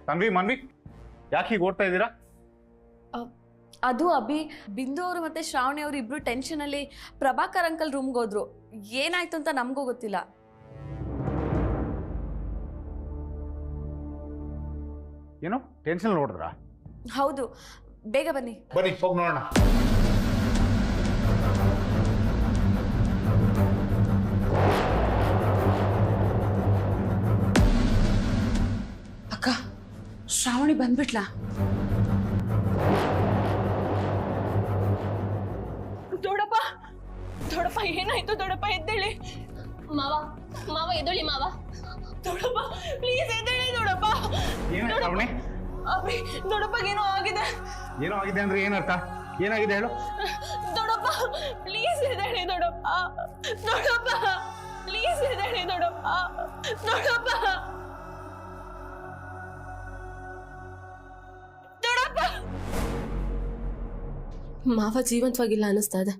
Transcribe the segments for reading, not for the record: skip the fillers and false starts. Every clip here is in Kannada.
ತನ್ವಿ ಮನ್ವಿ ಯಾಕೆ ಹೀಗೆ ಓಡ್ತಾ ಇದ್ದೀರಾ? ಅದು ಅಭಿ, ಬಿಂದು ಅವರು ಮತ್ತೆ ಶ್ರಾವಣಿ ಅವರು ಇಬ್ರು ಟೆನ್ಷನಲ್ಲಿ ಪ್ರಭಾಕರ್ ಅಂಕಲ್ ರೂಮ್ಗೆ ಹೋದ್ರು. ಏನಾಯ್ತು ಅಂತ ನಮಗೂ ಗೊತ್ತಿಲ್ಲ. ಏನು ಟೆನ್ಷನ್ ನೋಡಿದ್ರಾ? ಹೌದು, ಬೇಗ ಬನ್ನಿ. ಬನ್ನಿ ಹೋಗಿ ನೋಡೋಣ. ಅಕ್ಕ, ಶ್ರಾವಣಿ ಬಂದ್ಬಿಟ್ಲಾ? ದೊಡ್ಡಪ್ಪ, ದೊಡ್ಡಪ್ಪ ಏನಾಯ್ತು? ದೊಡ್ಡಪ್ಪ ಎದ್ದೇಳಿ. ಮಾವ, ಮಾವ ಎದ್ದೇಳಿ ಮಾವ. ದೊಡ್ಡಪ್ಪ ಪ್ಲೀಸ್ ಎದ್ದೇಳಿ ದೊಡ್ಡಪ್ಪ. ಅಭಿ, ದೊಡ್ಡಪ್ಪಗೇನೋ ಆಗಿದೆ. ಏನೋ ಆಗಿದೆ ಅಂದ್ರೆ ಏನರ್ಥ? ಏನಾಗಿದೆ ಹೇಳು? ದೊಡ್ಡಪ್ಪ ಪ್ಲೀಸ್ ಎದ್ದೇಳಿ ದೊಡ್ಡಪ್ಪ. ದೊಡ್ಡಪ್ಪ ಪ್ಲೀಸ್ ಎದ್ದೇಳಿ ದೊಡ್ಡಪ್ಪ. ದೊಡ್ಡಪ್ಪ, ದೊಡ್ಡಪ್ಪ. ಮಾವ ಜೀವಂತವಾಗಿಲ್ಲ ಅನ್ನಿಸ್ತಾ ಇದೆ.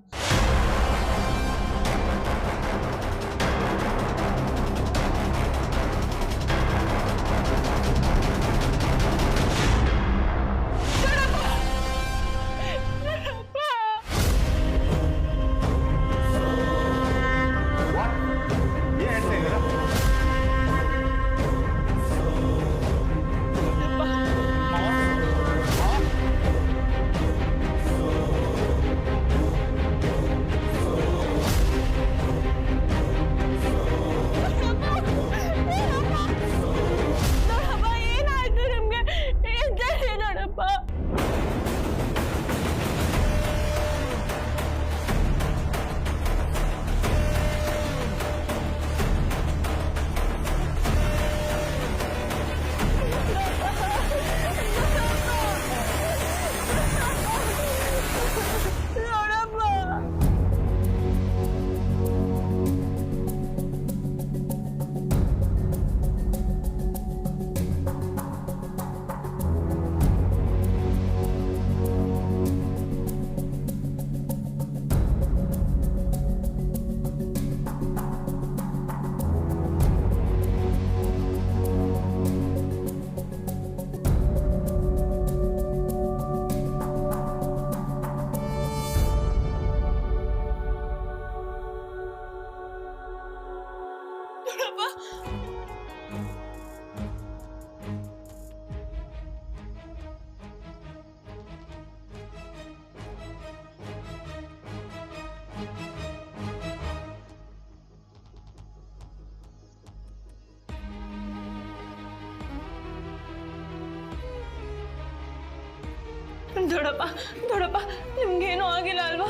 ದೊಡ್ಡಪ್ಪ, ದೊಡ್ಡಪ್ಪ ನಿಮ್ಗೇನೂ ಆಗಿಲ್ಲ ಅಲ್ವಾ?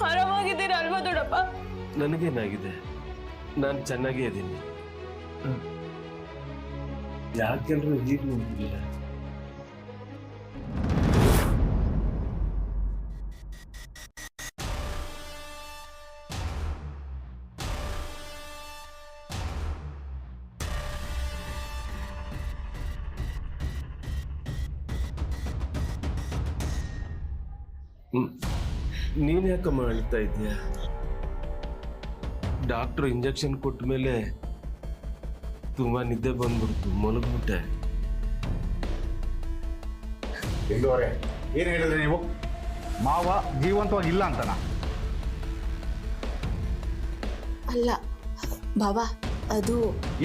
ಆರಾಮಾಗಿದ್ದೀರಾ ಅಲ್ವಾ ದೊಡ್ಡಪ್ಪ? ನನಗೇನಾಗಿದೆ? ನಾನು ಚೆನ್ನಾಗೇ ಇದ್ದೀನಿ. ಯಾಕೆಲ್ಲರೂ ಹೀಗೆ ನೋಡಿಲ್ಲ? ನೀನ್ ಯಾಕಮ್ಮ ಅಳ್ತಾ ಇದೀಯ? ಡಾಕ್ಟರ್ ಇಂಜೆಕ್ಷನ್ ಕೊಟ್ಟ ಮೇಲೆ ತುಂಬಾ ನಿದ್ದೆ ಬಂದ್ಬಿಡ್ತು, ಮಲಗ್ಬಿಟ್ಟೆ. ಬಿಂದುವರೆ, ಏನ್ ಹೇಳಿದ್ರಿ ನೀವು? ಮಾವ ಜೀವಂತವಾಗಿಲ್ಲ ಅಂತನಾ? ಅಲ್ಲ ಬಾಬಾ, ಅದು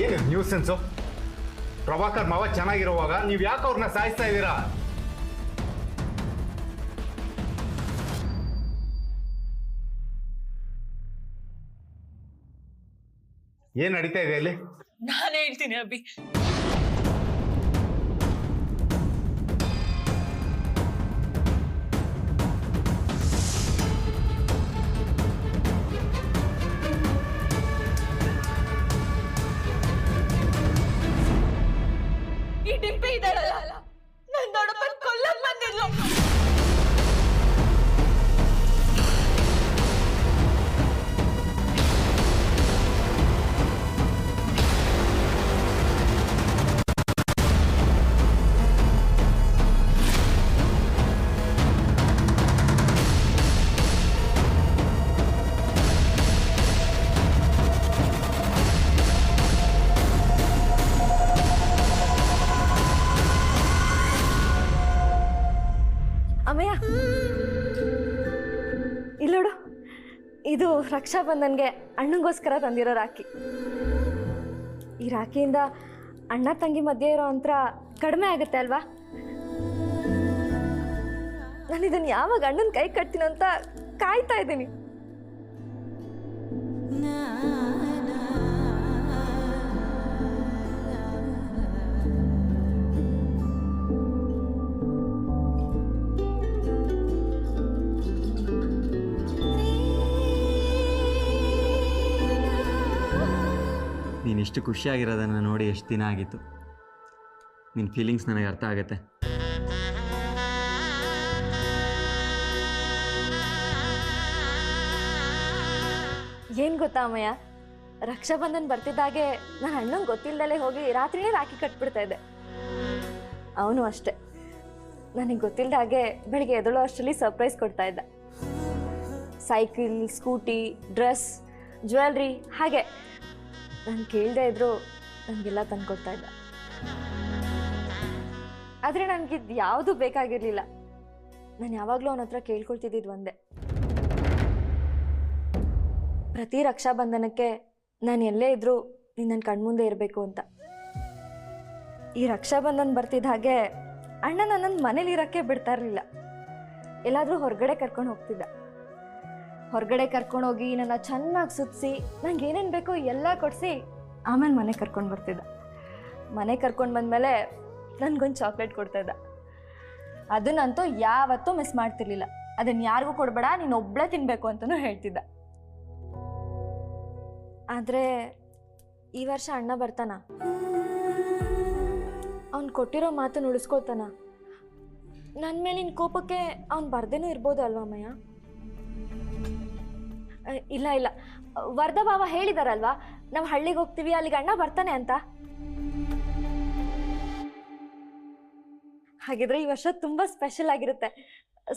ಏನು ನ್ಯೂಸೆನ್ಸು? ಪ್ರಭಾಕರ್ ಮಾವ ಚೆನ್ನಾಗಿರುವಾಗ ನೀವು ಯಾಕೆ ಅವ್ರನ್ನ ಸಾಯಿಸ್ತಾ ಇದ್ದೀರಾ? ಏನ್ ನಡೀತಾ ಇದೆ ಅಲ್ಲಿ? ನಾನು ಹೇಳ್ತೀನಿ ಅಭಿ. ಈ ಡಿಂಪಿ ಇದ್ದಾಳಲ್ಲ, ನನ್ನ ದೊಡ್ಡಪ್ಪನ ಕೊಲ್ಲಕ್ ಬಂದಿದ್ಲು. ಇದು ರಕ್ಷಾಬಂಧನ್ಗೆ ಅಣ್ಣಂಗೋಸ್ಕರ ತಂದಿರೋ ರಾಖಿ. ಈ ರಾಖಿಯಿಂದ ಅಣ್ಣ ತಂಗಿ ಮಧ್ಯೆ ಇರೋ ಅಂತರ ಕಡಿಮೆ ಆಗುತ್ತೆ ಅಲ್ವಾ? ನಾನು ಇದನ್ನು ಯಾವಾಗ ಅಣ್ಣನ ಕೈ ಕಟ್ತೀನೋ ಅಂತ ಕಾಯ್ತಾ ಇದ್ದೀನಿ. ನೀನಿಷ್ಟು ಖುಷಿಯಾಗಿರೋದನ್ನು ನೋಡಿ ಎಷ್ಟು ದಿನ ಆಗಿತ್ತು. ನಿನ್ನ ಫೀಲಿಂಗ್ಸ್ ನನಗೆ ಅರ್ಥ ಆಗುತ್ತೆ. ಏನು ಗೊತ್ತಾ ಅಮ್ಮಯ್ಯ, ರಕ್ಷಾಬಂಧನ್ ಬರ್ತಿದ್ದಾಗೆ ನಾನು ಅಣ್ಣಂಗೆ ಗೊತ್ತಿಲ್ಲದಲ್ಲೇ ಹೋಗಿ ರಾತ್ರಿನೇ ರಾಖಿ ಕಟ್ಬಿಡ್ತಾ ಇದ್ದೆ. ಅವನು ಅಷ್ಟೆ, ನನಗೆ ಗೊತ್ತಿಲ್ಲದಾಗೆ ಬೆಳಿಗ್ಗೆ ಎದಳೋ ಅಷ್ಟರಲ್ಲಿ ಸರ್ಪ್ರೈಸ್ ಕೊಡ್ತಾ ಇದ್ದ. ಸೈಕಲ್, ಸ್ಕೂಟಿ, ಡ್ರೆಸ್, ಜ್ಯುವೆಲ್ರಿ, ಹಾಗೆ ನಾನು ಕೇಳದೇ ಇದ್ರೂ ನನಗೆಲ್ಲ ತಂದುಕೊಡ್ತಾ ಇದ್ದ. ಆದರೆ ನನಗಿದು ಯಾವುದೂ ಬೇಕಾಗಿರಲಿಲ್ಲ. ನಾನು ಯಾವಾಗಲೂ ಅವನ ಹತ್ರ ಕೇಳ್ಕೊಳ್ತಿದ್ದಿದ್ದು ಒಂದೇ, ಪ್ರತಿ ರಕ್ಷಾಬಂಧನಕ್ಕೆ ನಾನು ಎಲ್ಲೇ ಇದ್ದರೂ ನೀನು ನನ್ನ ಕಣ್ಮುಂದೆ ಇರಬೇಕು ಅಂತ. ಈ ರಕ್ಷಾಬಂಧನ ಬರ್ತಿದ್ದ ಹಾಗೆ ಅಣ್ಣ ನನ್ನನ್ನು ಮನೇಲಿ ಇರೋಕ್ಕೆ ಬಿಡ್ತಾ ಇರಲಿಲ್ಲ. ಎಲ್ಲಾದರೂ ಹೊರಗಡೆ ಕರ್ಕೊಂಡು ಹೋಗ್ತಿದ್ದ. ಹೊರಗಡೆ ಕರ್ಕೊಂಡೋಗಿ ನನ್ನ ಚೆನ್ನಾಗಿ ಸುತ್ತಿಸಿ ನಂಗೆ ಏನೇನು ಬೇಕೋ ಎಲ್ಲ ಕೊಡಿಸಿ ಆಮೇಲೆ ಮನೆಗೆ ಕರ್ಕೊಂಡು ಬರ್ತಿದ್ದ. ಮನೆಗೆ ಕರ್ಕೊಂಡು ಬಂದಮೇಲೆ ನನಗೊಂದು ಚಾಕ್ಲೇಟ್ ಕೊಡ್ತಾಯಿದ್ದ. ಅದನ್ನಂತೂ ಯಾವತ್ತೂ ಮಿಸ್ ಮಾಡ್ತಿರ್ಲಿಲ್ಲ. ಅದನ್ನು ಯಾರಿಗೂ ಕೊಡಬೇಡ, ನೀನು ಒಬ್ಬಳೇ ತಿನ್ನಬೇಕು ಅಂತಲೂ ಹೇಳ್ತಿದ್ದ. ಆದರೆ ಈ ವರ್ಷ ಅಣ್ಣ ಬರ್ತಾನ? ಅವ್ನು ಕೊಟ್ಟಿರೋ ಮಾತನ್ನು ಉಳಿಸ್ಕೋತಾನ? ನನ್ನ ಮೇಲಿನ ಕೋಪಕ್ಕೆ ಅವ್ನು ಬರ್ದೇನೂ ಇರ್ಬೋದು ಅಲ್ವಾ ಅಮ್ಮಯ್ಯ? ಇಲ್ಲ ಇಲ್ಲ, ವರ್ಧ ಬಾವ ಹೇಳಿದಾರಲ್ವಾ ನಾವು ಹಳ್ಳಿಗೆ ಹೋಗ್ತೀವಿ, ಅಲ್ಲಿಗೆ ಅಣ್ಣ ಬರ್ತಾನೆ ಅಂತ. ಹಾಗಿದ್ರೆ ಈ ವರ್ಷ ತುಂಬ ಸ್ಪೆಷಲ್ ಆಗಿರುತ್ತೆ,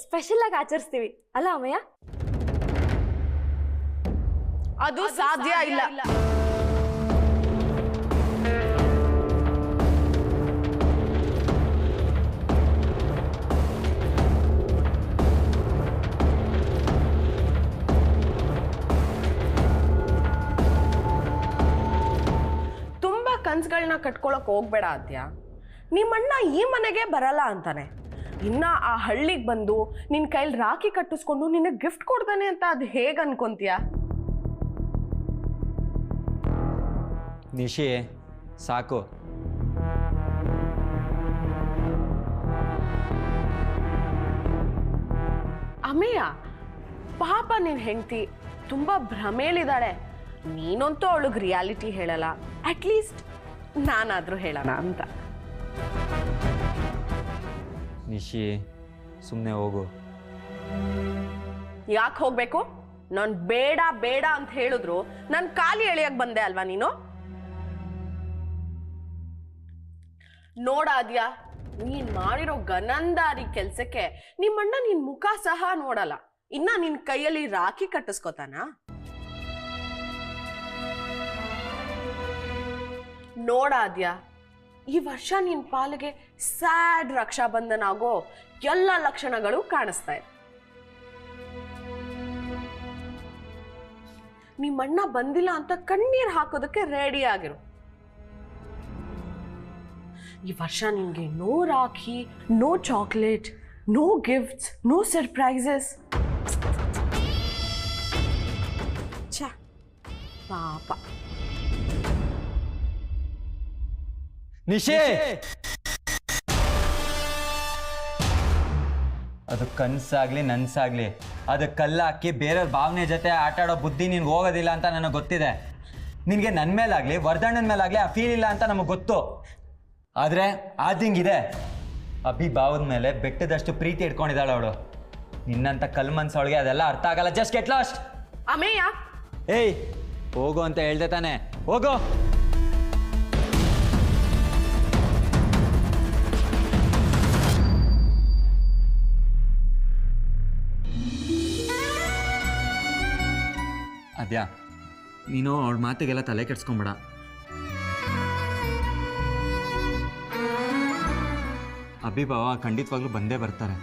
ಸ್ಪೆಷಲ್ ಆಗಿ ಆಚರಿಸ್ತೀವಿ ಅಲ್ಲ ಅಮ್ಮಯ್ಯ? ಅದು ಸಾಧ್ಯ ಇಲ್ಲ. ತುಂಬಾ ಕನ್ಸುಗಳನ್ನ ಕಟ್ಕೊಳಕ್ ಹೋಗ್ಬೇಡ ಆದ್ಯ. ನಿಮ್ಮಣ್ಣ ಈ ಮನೆಗೆ ಬರಲ್ಲ ಅಂತಾನೆ, ಇನ್ನ ಆ ಹಳ್ಳಿಗೆ ಬಂದು ನಿನ್ ಕೈಲಿ ರಾಖಿ ಕಟ್ಟಿಸ್ಕೊಂಡು ನಿನಗೆ ಗಿಫ್ಟ್ ಕೊಡ್ತಾನೆ ಅಂತ ಅದು ಹೇಗೆ ಅನ್ಕೊಂತೀಯ? ನಿಶಿ ಸಾಕು. ಅಮೇಯ, ಪಾಪ ನಿನ್ ಹೆಂಡತಿ ತುಂಬಾ ಭ್ರಮೇಲಿದ್ದಾಳೆ. ನೀನಂತೂ ಅವಳಿಗೆ ರಿಯಾಲಿಟಿ ಹೇಳಲ್ಲ, ಅಟ್ಲೀಸ್ಟ್ ನಾನಾದ್ರೂ ಹೇಳೋಣ ಅಂತ. ನಿಶಿ ಸುಮ್ಮನೆ ಹೋಗು. ಯಾಕೆ ಹೋಗ್ಬೇಕು? ನಾನು ಬೇಡ ಬೇಡ ಅಂತ ಹೇಳಿದ್ರು ನಾನು ಖಾಲಿ ಎಳೆಯಕ್ ಬಂದೆ ಅಲ್ವಾ ನೀನು? ನೋಡಾದ್ಯಾ, ನೀನ್ ಮಾಡಿರೋ ಗನಂದಾರಿ ಕೆಲ್ಸಕ್ಕೆ ನಿಮ್ಮಣ್ಣ ನಿನ್ ಮುಖ ಸಹ ನೋಡಲ್ಲ. ಇನ್ನ ನಿನ್ ಕೈಯಲ್ಲಿ ರಾಖಿ ಕಟ್ಟಿಸ್ಕೊತಾನ? ನೋಡಾದ್ಯಾ, ಈ ವರ್ಷ ನಿನ್ ಪಾಲಿಗೆ ಸ್ಯಾಡ್ ರಕ್ಷಾಬಂಧನ ಆಗೋ ಎಲ್ಲ ಲಕ್ಷಣಗಳು ಕಾಣಿಸ್ತಾ ಇದೆ. ನಿಮ್ಮಣ್ಣ ಬಂದಿಲ್ಲ ಅಂತ ಕಣ್ಣೀರ್ ಹಾಕೋದಕ್ಕೆ ರೆಡಿ ಆಗಿರು. ಈ ವರ್ಷ ನಿನ್ಗೆ no Rakhi, no chocolate, no gifts, no surprises. ಛ, ಪಾಪ. ನಿಶಿ, ಅದು ಕನ್ಸಾಗ್ಲಿ ನನ್ಸಾಗ್ಲಿ ಅದು ಕಲ್ಲಾಕಿ ಬೇರೆಯವ್ರ ಭಾವನೆ ಜೊತೆ ಆಟ ಆಡೋ ಬುದ್ಧಿ ನಿನ್ಗೆ ಹೋಗೋದಿಲ್ಲ ಅಂತ ನನಗೆ ಗೊತ್ತಿದೆ. ನಿನಗೆ ನನ್ನ ಮೇಲಾಗಲಿ ವರ್ಧಣ್ಣನ ಮೇಲಾಗಲಿ ಆ ಫೀಲ್ ಇಲ್ಲ ಅಂತ ನಮಗೆ ಗೊತ್ತು. ಆದರೆ ಆದಿಂಗಿದೆ, ಅಭಿ ಭಾವದ ಮೇಲೆ ಬೆಟ್ಟದಷ್ಟು ಪ್ರೀತಿ ಇಟ್ಕೊಂಡಿದ್ದಾಳೆ ಅವಳು. ನಿನ್ನಂತ ಕಲ್ ಮನ್ಸವಳಿಗೆ ಅದೆಲ್ಲ ಅರ್ಥ ಆಗಲ್ಲ. Just get lost. ಅಮೇಯ, ಏಯ್ ಹೋಗು ಅಂತ ಹೇಳ್ದೆ ತಾನೆ, ಹೋಗು. ಅದ್ಯಾ, ನೀನು ಅವಳ ಮಾತಿಗೆಲ್ಲ ತಲೆ ಕೆಡ್ಸ್ಕೊಂಬೇಡ. ಅಭಿ ಭಾವ ಖಂಡಿತವಾಗ್ಲೂ ಬಂದೇ ಬರ್ತಾರೆ.